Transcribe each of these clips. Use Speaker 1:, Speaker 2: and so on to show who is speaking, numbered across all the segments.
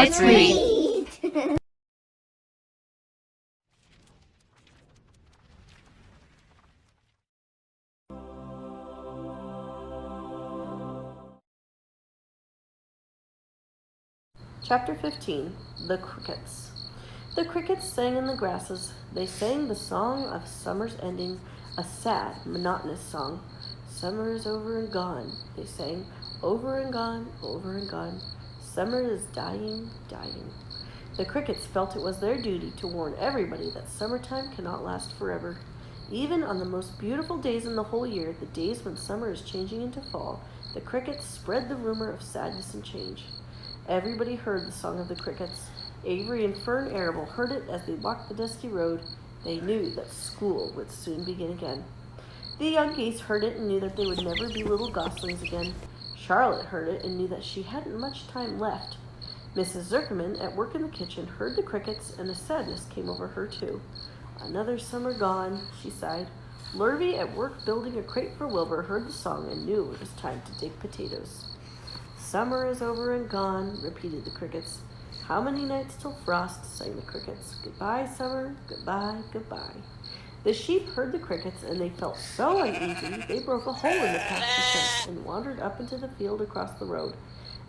Speaker 1: Let's read.
Speaker 2: Chapter 15. The Crickets. The crickets sang in the grasses. They sang the song of summer's ending, a sad, monotonous song. Summer is over and gone, they sang, over and gone, over and gone. Summer is dying, dying. The crickets felt it was their duty to warn everybody that summertime cannot last forever. Even on the most beautiful days in the whole year, the days when summer is changing into fall, the crickets spread the rumor of sadness and change. Everybody heard the song of the crickets. Avery and Fern Arable heard it as they walked the dusty road. They knew that school would soon begin again. The young geese heard it and knew that they would never be little goslings again. Charlotte heard it and knew that she hadn't much time left. Mrs. Zuckerman, at work in the kitchen, heard the crickets, and a sadness came over her too. Another summer gone, she sighed. Lurvy, at work building a crate for Wilbur, heard the song and knew it was time to dig potatoes. Summer is over and gone, repeated the crickets. How many nights till frost, sang the crickets. Goodbye, summer, goodbye, goodbye. The sheep heard the crickets, and they felt so uneasy, they broke a hole in the pasture fence and wandered up into the field across the road.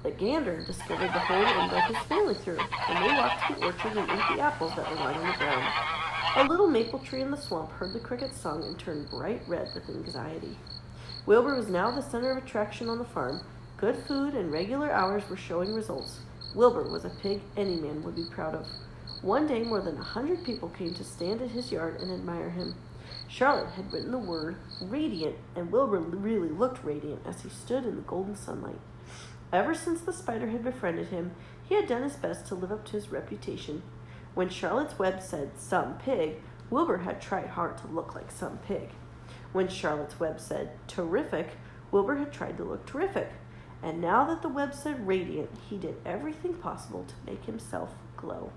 Speaker 2: The gander discovered the hole and let his family through, and they walked to the orchard and ate the apples that were lying on the ground. A little maple tree in the swamp heard the cricket's song and turned bright red with anxiety. Wilbur was now the center of attraction on the farm. Good food and regular hours were showing results. Wilbur was a pig any man would be proud of. One day more than 100 people came to stand at his yard and admire him. Charlotte had written the word radiant, and Wilbur really looked radiant as he stood in the golden sunlight. Ever since the spider had befriended him, he had done his best to live up to his reputation. When Charlotte's web said some pig, Wilbur had tried hard to look like some pig. When Charlotte's web said terrific, Wilbur had tried to look terrific. And now that the web said radiant, he did everything possible to make himself glow.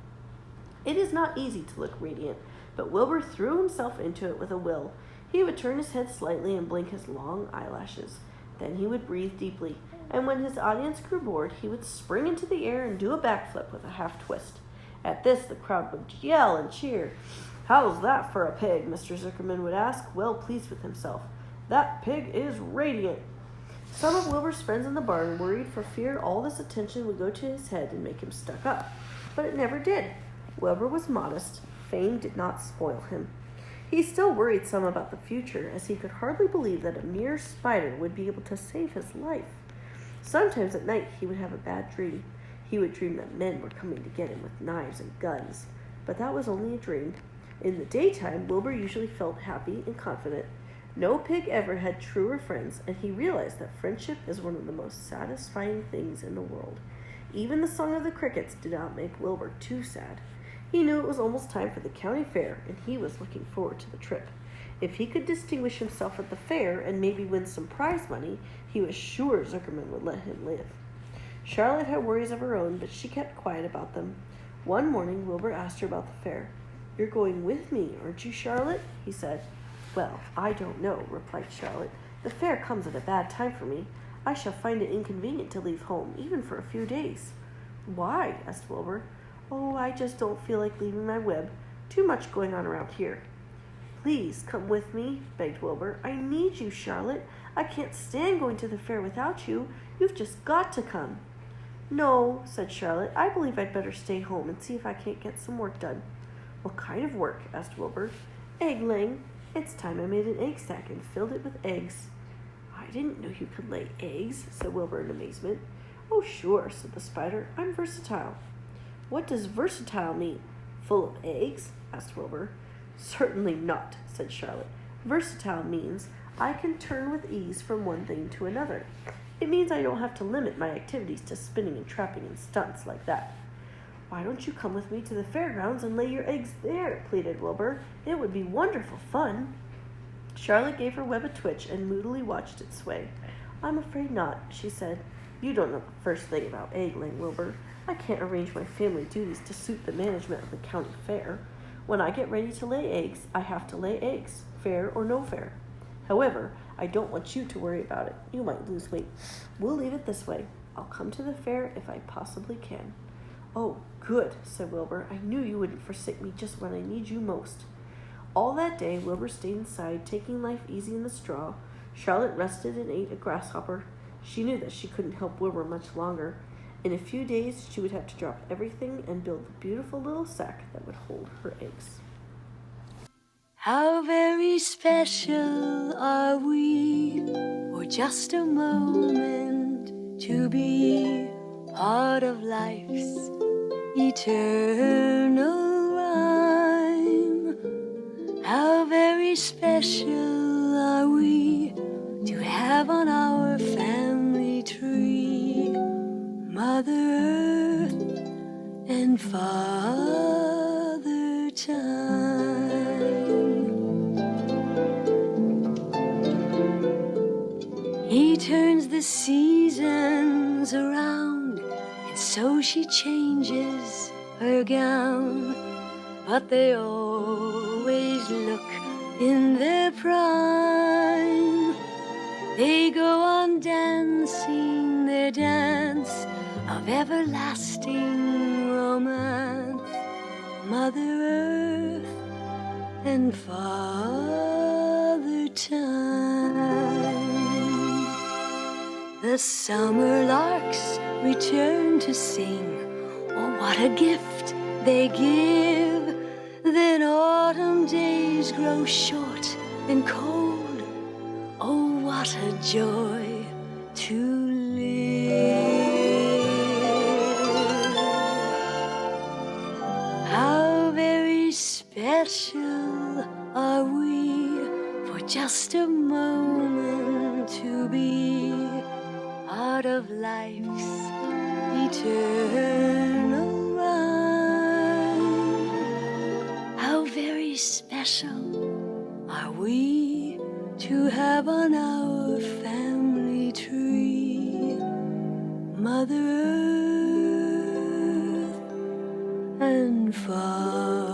Speaker 2: It is not easy to look radiant, but Wilbur threw himself into it with a will. He would turn his head slightly and blink his long eyelashes. Then he would breathe deeply, and when his audience grew bored, he would spring into the air and do a backflip with a half twist. At this, the crowd would yell and cheer. "How's that for a pig?" Mr. Zuckerman would ask, well pleased with himself. "That pig is radiant." Some of Wilbur's friends in the barn worried for fear all this attention would go to his head and make him stuck up. But it never did. Wilbur was modest. Fame did not spoil him. He still worried some about the future, as he could hardly believe that a mere spider would be able to save his life. Sometimes at night he would have a bad dream. He would dream that men were coming to get him with knives and guns. But that was only a dream. In the daytime, Wilbur usually felt happy and confident. No pig ever had truer friends, and he realized that friendship is one of the most satisfying things in the world. Even the song of the crickets did not make Wilbur too sad. He knew it was almost time for the county fair, and he was looking forward to the trip. If he could distinguish himself at the fair and maybe win some prize money, he was sure Zuckerman would let him live. Charlotte had worries of her own, but she kept quiet about them. One morning, Wilbur asked her about the fair. "You're going with me, aren't you, Charlotte?" he said. "Well, I don't know," replied Charlotte. "The fair comes at a bad time for me. I shall find it inconvenient to leave home, even for a few days." "Why?" asked Wilbur. "Oh, I just don't feel like leaving my web. Too much going on around here." "Please come with me," begged Wilbur. "I need you, Charlotte. I can't stand going to the fair without you. You've just got to come." "No," said Charlotte. "I believe I'd better stay home and see if I can't get some work done." "What kind of work?" asked Wilbur. "Egg laying. It's time I made an egg sack and filled it with eggs." "I didn't know you could lay eggs," said Wilbur in amazement. "Oh, sure," said the spider. "I'm versatile." "What does versatile mean? Full of eggs?" asked Wilbur. "Certainly not," said Charlotte. "Versatile means I can turn with ease from one thing to another. It means I don't have to limit my activities to spinning and trapping and stunts like that." "Why don't you come with me to the fairgrounds and lay your eggs there?" pleaded Wilbur. "It would be wonderful fun." Charlotte gave her web a twitch and moodily watched it sway. "I'm afraid not," she said. "You don't know the first thing about egg-laying, Wilbur. I can't arrange my family duties to suit the management of the county fair. When I get ready to lay eggs, I have to lay eggs, fair or no fair. However, I don't want you to worry about it. You might lose weight. We'll leave it this way. I'll come to the fair if I possibly can." "Oh, good," said Wilbur. "I knew you wouldn't forsake me just when I need you most." All that day, Wilbur stayed inside, taking life easy in the straw. Charlotte rested and ate a grasshopper. She knew that she couldn't help Wilbur much longer. In a few days, she would have to drop everything and build a beautiful little sack that would hold her eggs.
Speaker 1: How very special are we for just a moment to be part of life's eternal rhyme. How very special are we to have on our family tree Mother Earth and Father Time. He turns the seasons around, and so she changes her gown. But they always look in their prime. They go on dancing their dance of everlasting romance. Mother Earth and Father Time. The summer larks return to sing. Oh, what a gift they give. Then autumn days grow short and cold. Oh, what a joy to live. How very special are we for just a moment to be part of life's eternal rhyme. How very special are we to have on our family tree Mother Earth and Father